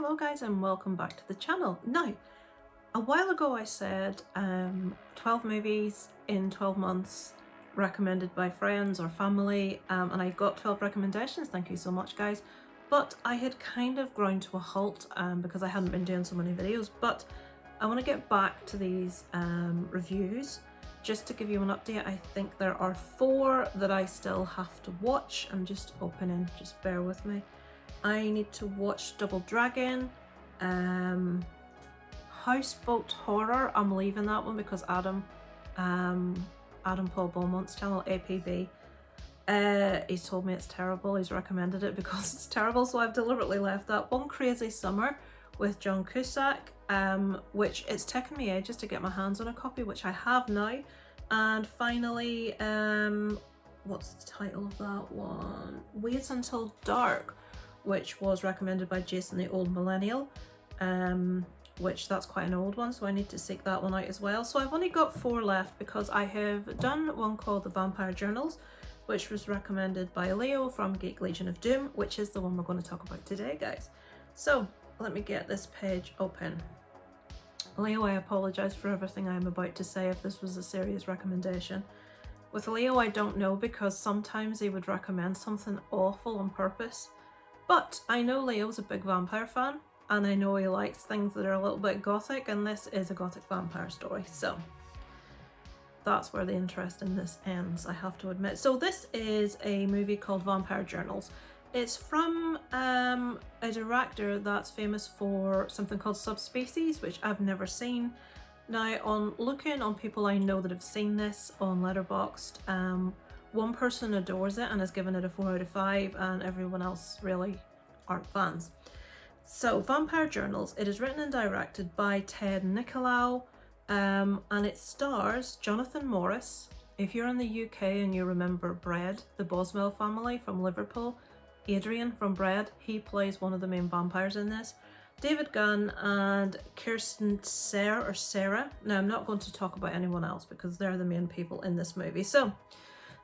Hello guys and welcome back to the channel. Now, a while ago I said 12 movies in 12 months recommended by friends or family, and I got 12 recommendations, thank you so much guys. But I had kind of ground to a halt because I hadn't been doing so many videos, but I want to get back to these reviews just to give you an update. I think there are 4 that I still have to watch. I'm just opening, just bear with me. I need to watch Double Dragon, Houseboat Horror. I'm leaving that one because Adam Paul Beaumont's channel, APB, he's told me it's terrible. He's recommended it because it's terrible, so I've deliberately left that. One Crazy Summer with John Cusack, which it's taken me ages to get my hands on a copy, which I have now. And finally, what's the title of that one? Wait Until Dark, which was recommended by Jason the Old Millennial, which that's quite an old one, so I need to seek that one out as well. So I've only got 4 left because I have done one called The Vampire Journals, which was recommended by Leo from Geek Legion of Doom, which is the one we're going to talk about today, guys. So let me get this page open. Leo, I apologise for everything I'm about to say if this was a serious recommendation. With Leo, I don't know, because sometimes he would recommend something awful on purpose. But I know Leo's a big vampire fan, and I know he likes things that are a little bit gothic, and this is a gothic vampire story, so that's where the interest in this ends, I have to admit. So this is a movie called Vampire Journals. It's from a director that's famous for something called Subspecies, which I've never seen. Now, on looking on people I know that have seen this on Letterboxd, one person adores it and has given it a 4 out of 5, and everyone else really aren't fans. So, Vampire Journals, it is written and directed by Ted Nicolau, and it stars Jonathan Morris. If you're in the UK and you remember Bread, the Boswell family from Liverpool, Adrian from Bread, he plays one of the main vampires in this. David Gunn and Kirsten Sarah. Now, I'm not going to talk about anyone else because they're the main people in this movie. So,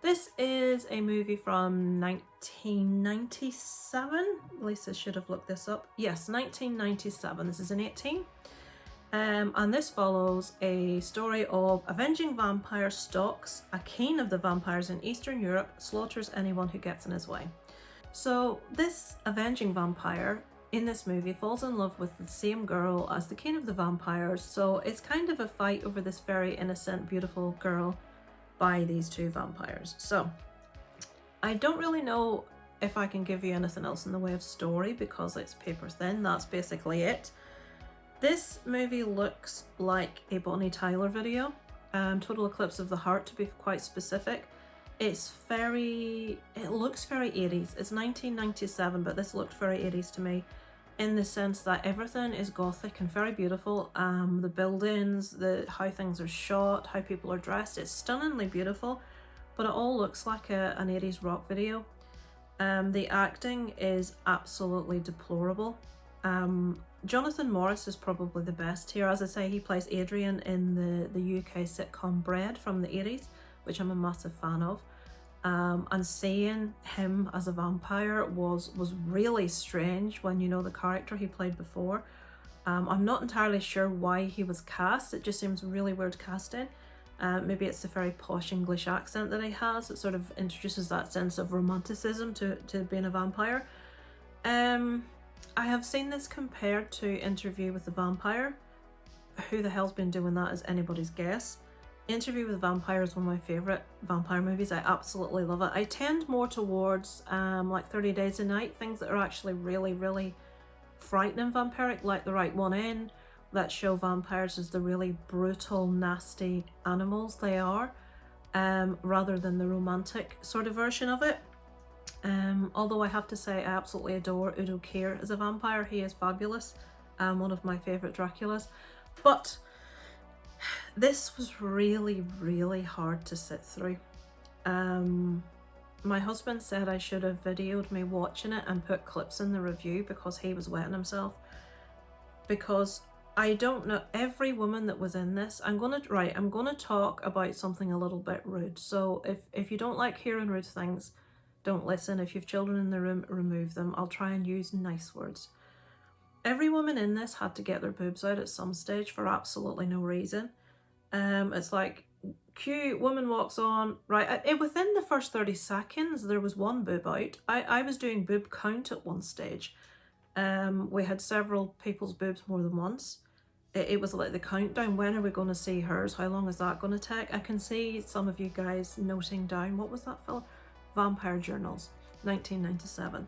this is a movie from 1997. Lisa should have looked this up. Yes, 1997. This is in 18. And this follows a story of avenging vampire stalks a king of the vampires in Eastern Europe, slaughters anyone who gets in his way. So this avenging vampire in this movie falls in love with the same girl as the king of the vampires. So it's kind of a fight over this very innocent, beautiful girl by these 2 vampires. So I don't really know if I can give you anything else in the way of story because it's paper thin. That's basically it. This movie looks like a Bonnie Tyler video, Total Eclipse of the Heart to be quite specific. It looks very 80s. It's 1997, but this looked very 80s to me, in the sense that everything is gothic and very beautiful. The buildings, how things are shot, how people are dressed, it's stunningly beautiful, but it all looks like an 80s rock video. The acting is absolutely deplorable. Jonathan Morris is probably the best here. As I say, he plays Adrian in the UK sitcom Bread from the 80s, which I'm a massive fan of. And seeing him as a vampire was really strange when you know the character he played before. I'm not entirely sure why he was cast. It just seems really weird casting. Maybe it's the very posh English accent that he has. It sort of introduces that sense of romanticism to being a vampire. I have seen this compared to Interview with the Vampire. Who the hell's been doing that is anybody's guess. Interview with the Vampire is one of my favourite vampire movies. I absolutely love it. I tend more towards like 30 Days a Night, things that are actually really, really frightening vampiric, like The Right One In, that show vampires as the really brutal, nasty animals they are, rather than the romantic sort of version of it. Although I have to say I absolutely adore Udo Kier as a vampire. He is fabulous, one of my favourite Draculas. But this was really, really hard to sit through. My husband said I should have videoed me watching it and put clips in the review because he was wetting himself. Because I don't know, every woman that was in this, I'm gonna talk about something a little bit rude. So if you don't like hearing rude things, don't listen. If you've children in the room, remove them. I'll try and use nice words. every woman in this had to get their boobs out at some stage for absolutely no reason. It's like, cute woman walks on, right, within the first 30 seconds there was one boob out. I was doing boob count at one stage. We had several people's boobs more than once. It was like the countdown, when are we going to see hers, how long is that going to take? I can see some of you guys noting down, what was that film? Vampire Journals, 1997.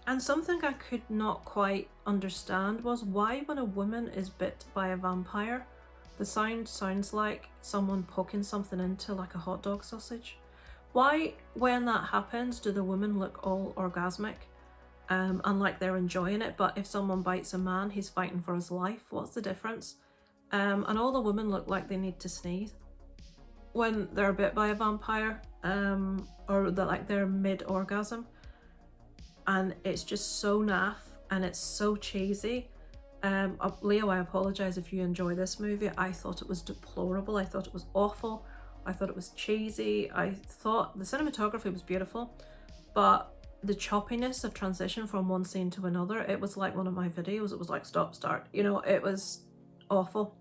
And something I could not quite understand was why, when a woman is bit by a vampire, the sound sounds like someone poking something into like a hot dog sausage. Why, when that happens, do the women look all orgasmic and like they're enjoying it? But if someone bites a man, he's fighting for his life. What's the difference? And all the women look like they need to sneeze when they're bit by a vampire, or that like they're mid-orgasm. And it's just so naff and it's so cheesy. Leo, I apologise if you enjoy this movie. I thought it was deplorable. I thought it was awful. I thought it was cheesy. I thought the cinematography was beautiful, but the choppiness of transition from one scene to another, it was like one of my videos. It was like stop, start. You know, it was awful.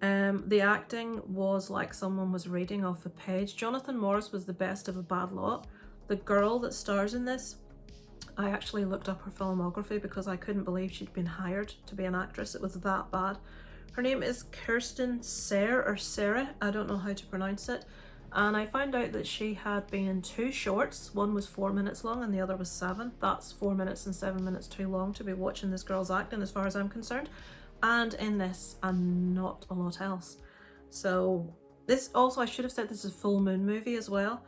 The acting was like someone was reading off a page. Jonathan Morris was the best of a bad lot. The girl that stars in this, I actually looked up her filmography because I couldn't believe she'd been hired to be an actress. It was that bad. Her name is Kirsten Sayre, or Sarah, I don't know how to pronounce it. And I found out that she had been in 2 shorts. One was 4 minutes long and the other was 7. That's 4 minutes and 7 minutes too long to be watching this girl's acting, as far as I'm concerned. And in this, and not a lot else. So this also, I should have said this is a full moon movie as well.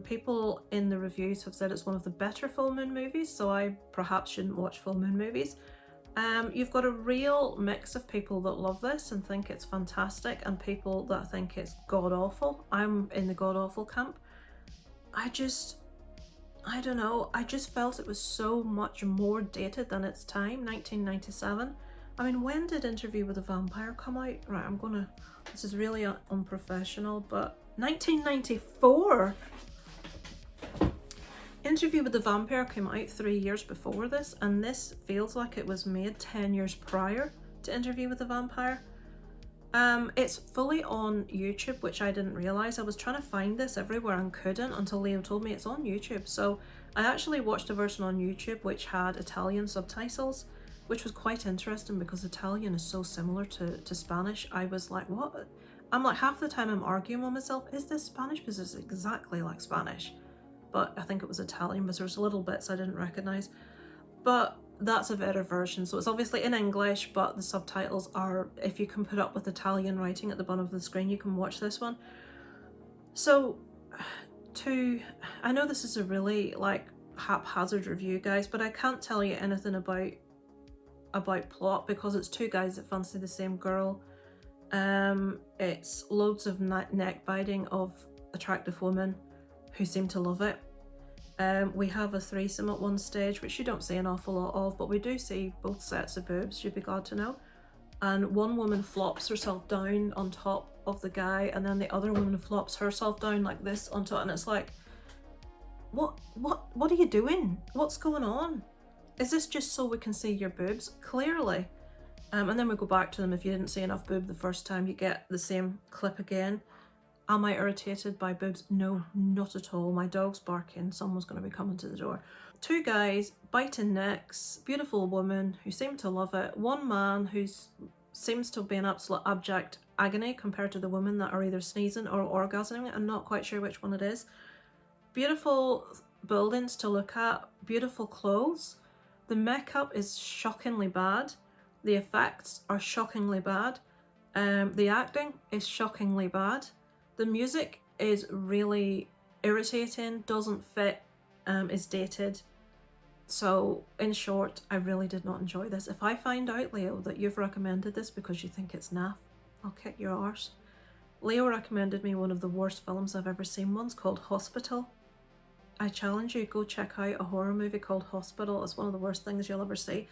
People in the reviews have said it's one of the better full moon movies, so I perhaps shouldn't watch full moon movies. You've got a real mix of people that love this and think it's fantastic, and people that think it's god-awful. I'm in the god-awful camp. I don't know, I just felt it was so much more dated than its time, 1997. I mean, when did Interview with a Vampire come out? Right, this is really unprofessional, but 1994! Interview with the Vampire came out 3 years before this, and this feels like it was made 10 years prior to Interview with the Vampire. It's fully on YouTube, which I didn't realise. I was trying to find this everywhere and couldn't until Leo told me it's on YouTube. So I actually watched a version on YouTube which had Italian subtitles, which was quite interesting because Italian is so similar to Spanish. I was like, what? I'm like, half the time I'm arguing with myself, is this Spanish? Because it's exactly like Spanish. But I think it was Italian, because there's little bits I didn't recognise. But that's a better version. So it's obviously in English, but the subtitles are, if you can put up with Italian writing at the bottom of the screen, you can watch this one. So I know this is a really like haphazard review, guys, but I can't tell you anything about plot because it's 2 guys that fancy the same girl. It's loads of neck biting of attractive women who seem to love it. We have a threesome at one stage, which you don't see an awful lot of, but we do see both sets of boobs, you'd be glad to know. And one woman flops herself down on top of the guy, and then the other woman flops herself down like this on top, and it's like, what are you doing? What's going on? Is this just so we can see your boobs? Clearly. And then we go back to them. If you didn't see enough boob the first time, you get the same clip again. Am I irritated by boobs? No, not at all. My dog's barking. Someone's going to be coming to the door. 2 guys biting necks, beautiful woman who seem to love it. One man who seems to be in absolute abject agony compared to the women that are either sneezing or orgasming. I'm not quite sure which one it is. Beautiful buildings to look at, beautiful clothes. The makeup is shockingly bad. The effects are shockingly bad. The acting is shockingly bad. The music is really irritating, doesn't fit, is dated. So in short, I really did not enjoy this. If I find out, Leo, that you've recommended this because you think it's naff, I'll kick your arse. Leo recommended me one of the worst films I've ever seen once, called Hospital. I challenge you, go check out a horror movie called Hospital. It's one of the worst things you'll ever see.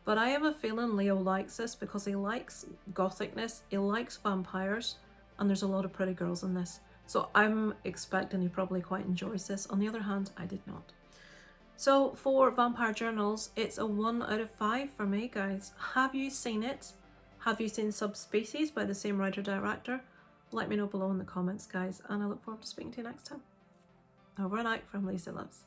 But I have a feeling Leo likes this because he likes gothicness, he likes vampires, and there's a lot of pretty girls in this. So I'm expecting he probably quite enjoys this. On the other hand, I did not. So for Vampire Journals, it's a 1 out of 5 for me, guys. Have you seen it? Have you seen Subspecies by the same writer-director? Let me know below in the comments, guys, and I look forward to speaking to you next time. Over and out from Lisa Loves.